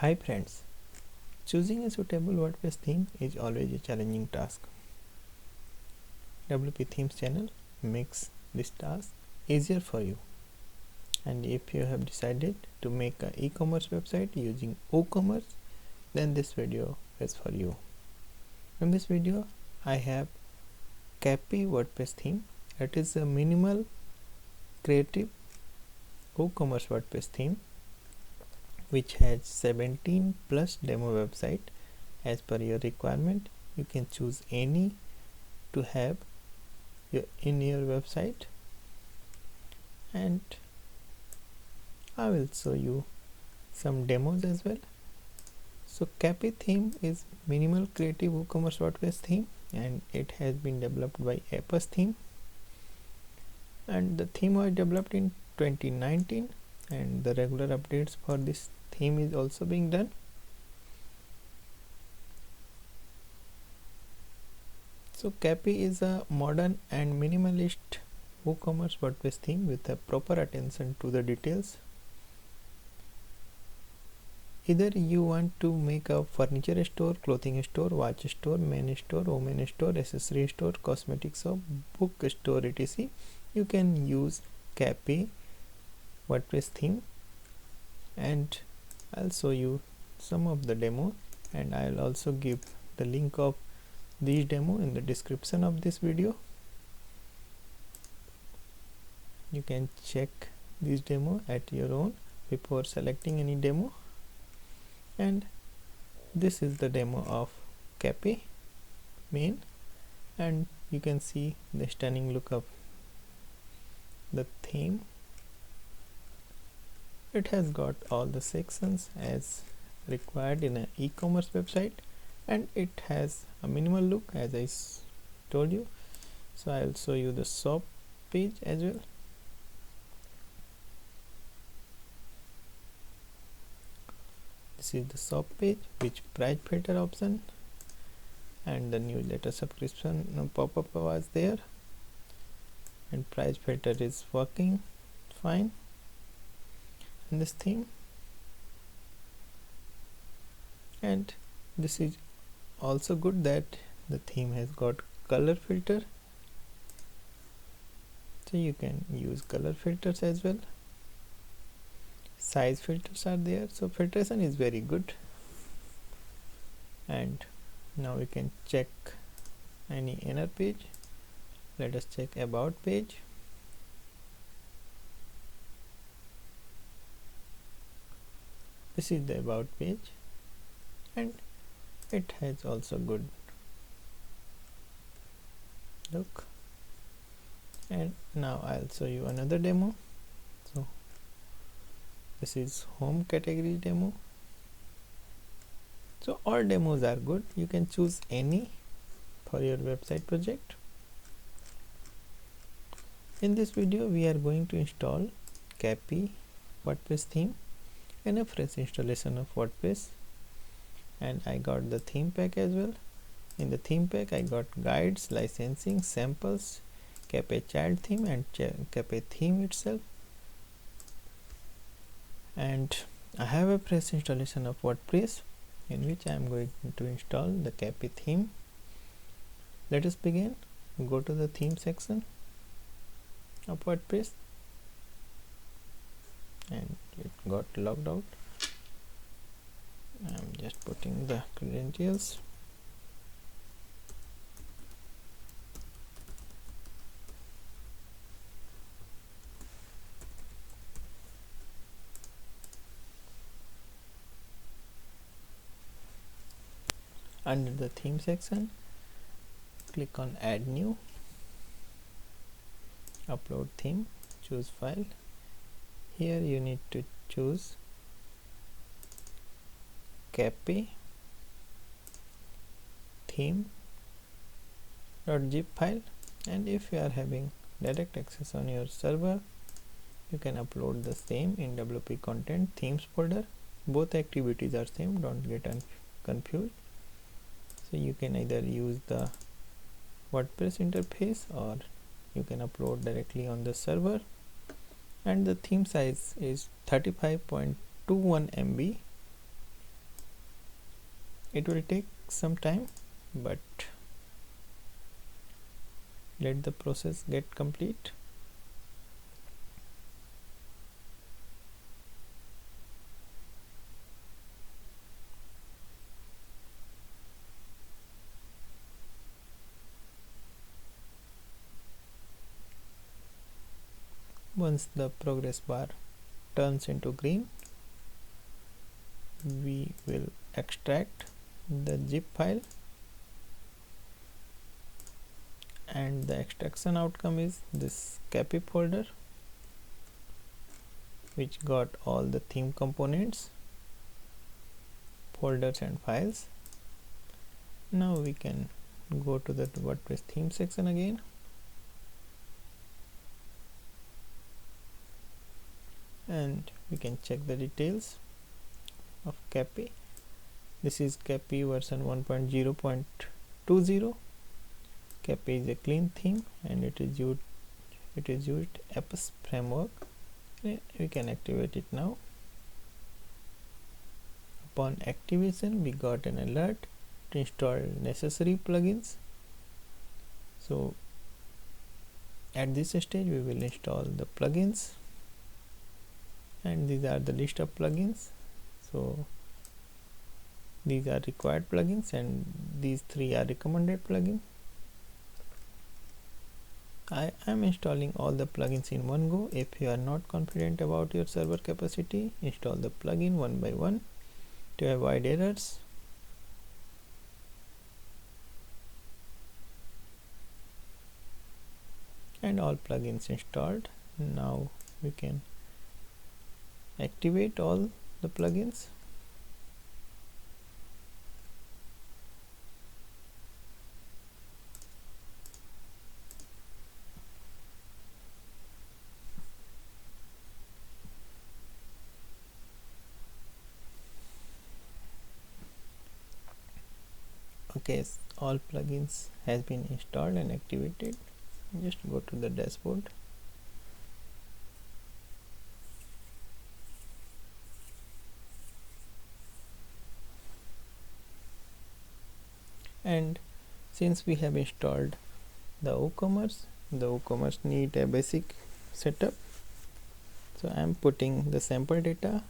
Hi friends, choosing a suitable WordPress theme is always a challenging task. WP Themes channel makes this task easier for you. And if you have decided to make an e-commerce website using WooCommerce, then this video is for you. In this video, I have Capie WordPress theme. It is a minimal, creative WooCommerce WordPress theme which has 17 plus demo website. As per your requirement, you can choose any to have in your website, and I will show you some demos as well. So Capie theme is minimal creative WooCommerce WordPress theme, and it has been developed by Apus theme, and the theme was developed in 2019, and the regular updates for this theme is also being done. So Capi is a modern and minimalist WooCommerce WordPress theme with a proper attention to the details. Either you want to make a furniture store, clothing store, watch store, men store, women store, accessory store, cosmetic shop, bookstore, etc., you can use Capi WordPress theme, and I'll show you some of the demo, and I'll also give the link of this demo in the description of this video. You can check this demo at your own before selecting any demo. And this is the demo of Capi main, and you can see the stunning look of the theme. It has got all the sections as required in an e-commerce website, and it has a minimal look as I told you. So I'll show you the shop page as well. This is the shop page, which price filter option and the newsletter subscription pop-up was there, and price filter is working fine in this theme. And this is also good that the theme has got color filter, so you can use color filters as well. Size filters are there, so filtration is very good. And now we can check any inner page. Let us check about page. This is the about page, and it has also good look. And now I'll show you another demo. So this is home category demo. So all demos are good. You can choose any for your website project. In this video, we are going to install Capie WordPress theme and a fresh installation of WordPress. And I got the theme pack as well. In the theme pack, I got guides, licensing, samples, Capie child theme, and Capie theme itself. And I have a fresh installation of WordPress in which I am going to install the Capie theme. Let us begin. Go to the theme section of WordPress, and it got logged out. I'm just putting the credentials. Under the theme section, click on add new, upload theme, choose file. Here you need to choose Capie theme.zip file, and if you are having direct access on your server, you can upload the same in WP content themes folder. Both activities are same, don't get confused. So you can either use the WordPress interface, or you can upload directly on the server. And the theme size is 35.21 MB, It will take some time, but let the process get complete. Once the progress bar turns into green, we will extract the zip file, and the extraction outcome is this Capi folder, which got all the theme components, folders and files. Now we can go to the WordPress theme section again, and we can check the details of Capi. This is Capi version 1.0.20. Capi is a clean theme, and it is used apps framework. We can activate it now. Upon activation, we got an alert to install necessary plugins. So at this stage we will install the plugins, and these are the list of plugins. So these are required plugins, and these 3 are recommended plugins. I am installing all the plugins in one go. If you are not confident about your server capacity, install the plugin one by one to avoid errors. And all plugins installed. Now we can activate all the plugins. Okay, all plugins has been installed and activated. Just go to the dashboard. And since we have installed the WooCommerce need a basic setup. So I am putting the sample data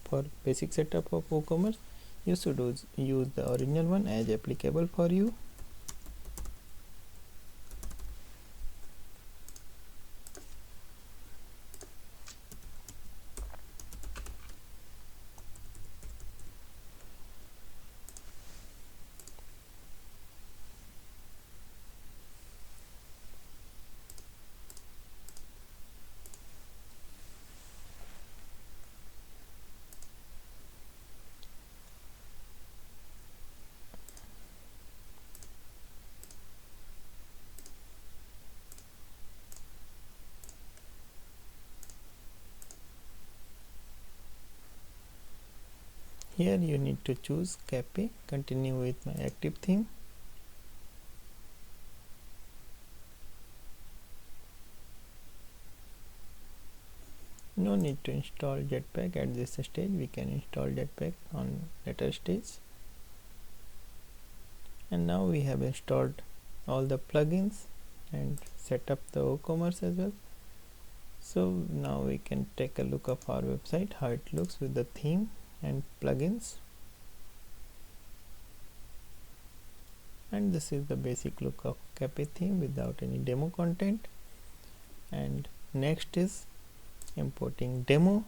for basic setup of WooCommerce. You should use the original one as applicable for you. Here you need to choose Capi, continue with my active theme. No need to install Jetpack at this stage. We can install Jetpack on later stage. And now we have installed all the plugins and set up the WooCommerce as well. So now we can take a look of our website, how it looks with the theme and plugins. And this is the basic look of Capi theme without any demo content. And next is importing demo.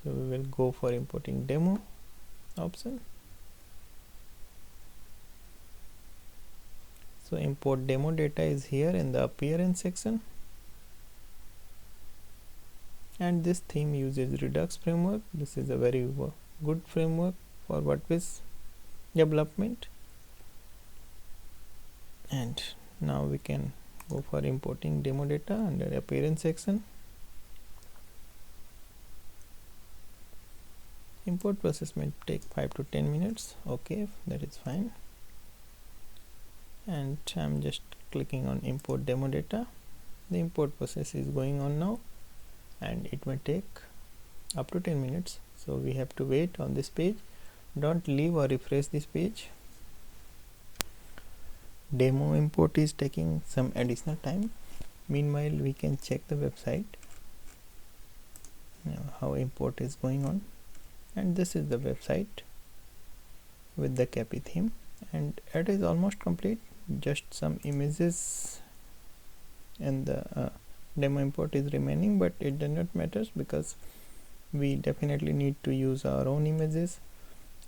So we will go for importing demo option. So import demo data is here in the appearance section. And this theme uses Redux framework. This is a very good framework for WordPress development. And now we can go for importing demo data under appearance section. Import process may take 5 to 10 minutes. Okay, that is fine. And I'm just clicking on import demo data. The import process is going on now, and it may take up to 10 minutes. So we have to wait on this page don't leave or refresh this page. Demo import is taking some additional time. Meanwhile, we can check the website, how import is going on. And this is the website with the Capi theme, and it is almost complete. Just some images and the demo import is remaining, but it does not matter because we definitely need to use our own images,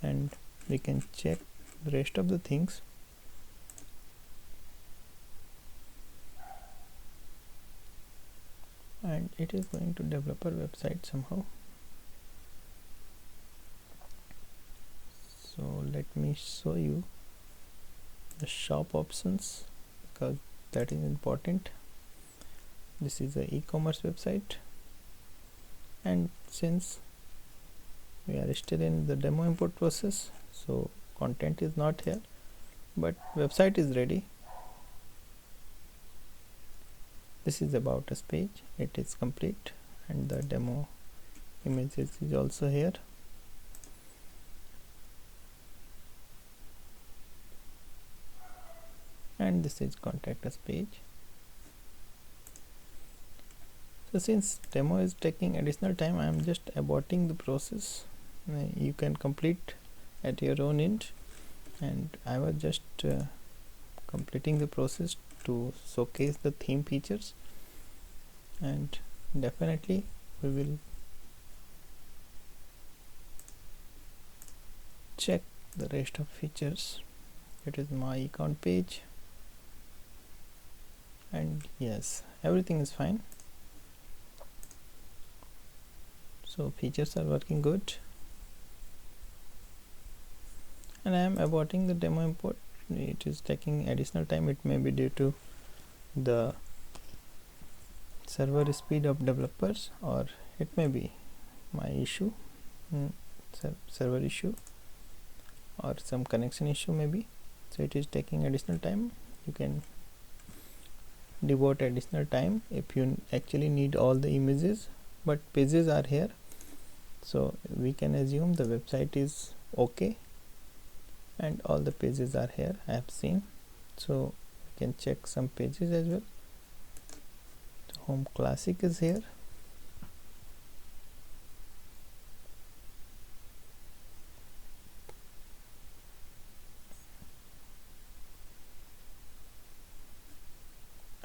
and we can check the rest of the things. And it is going to developer website somehow. So let me show you the shop options because that is important. This is a e-commerce website, and since we are still in the demo import process, so content is not here, but website is ready. This is about us page, it is complete, and the demo images is also here. And this is contact us page. So since demo is taking additional time, I am just aborting the process. You can complete at your own end, and I was just completing the process to showcase the theme features, and definitely we will check the rest of features. It is my account page, and yes, everything is fine. So features are working good, and I am aborting the demo import. It is taking additional time. It may be due to the server speed of developers, or it may be my issue, server issue, or some connection issue maybe. So it is taking additional time. You can devote additional time if you actually need all the images, but pages are here, so we can assume the website is okay and all the pages are here. I have seen, so we can check some pages as well. The home classic is here.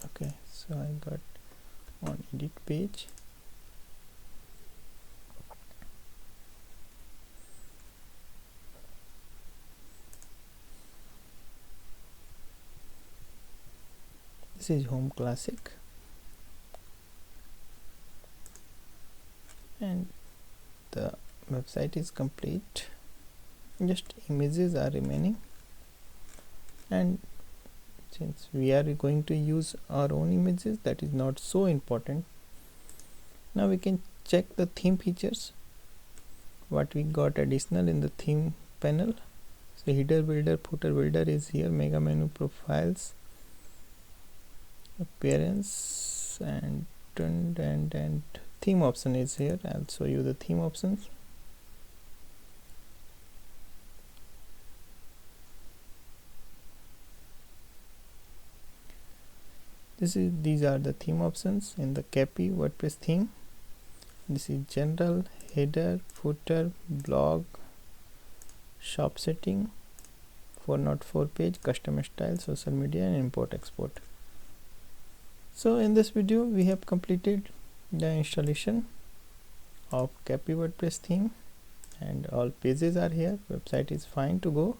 Okay, so I got on edit page. This is home classic, and the website is complete. Just images are remaining, and since we are going to use our own images, that is not so important. Now we can check the theme features, what we got additional in the theme panel. So header builder, footer builder is here, mega menu, profiles, appearance, and theme option is here. I'll show you the theme options. These are the theme options in the Capie WordPress theme. This is general, header, footer, blog, shop setting, 404 page, custom style, social media, and import export. So in this video we have completed the installation of Capie WordPress theme, and all pages are here. Website is fine to go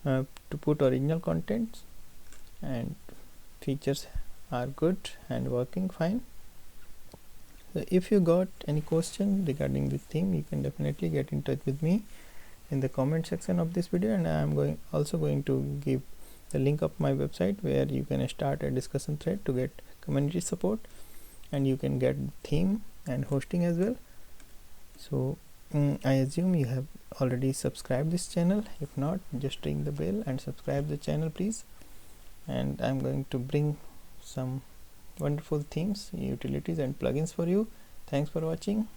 to put original contents, and features are good and working fine. So if you got any question regarding this theme, you can definitely get in touch with me in the comment section of this video, and I am also going to give the link of my website where you can start a discussion thread to get community support, and you can get theme and hosting as well. So I assume you have already subscribed this channel. If not, just ring the bell and subscribe the channel please, and I'm going to bring some wonderful themes, utilities, and plugins for you. Thanks for watching.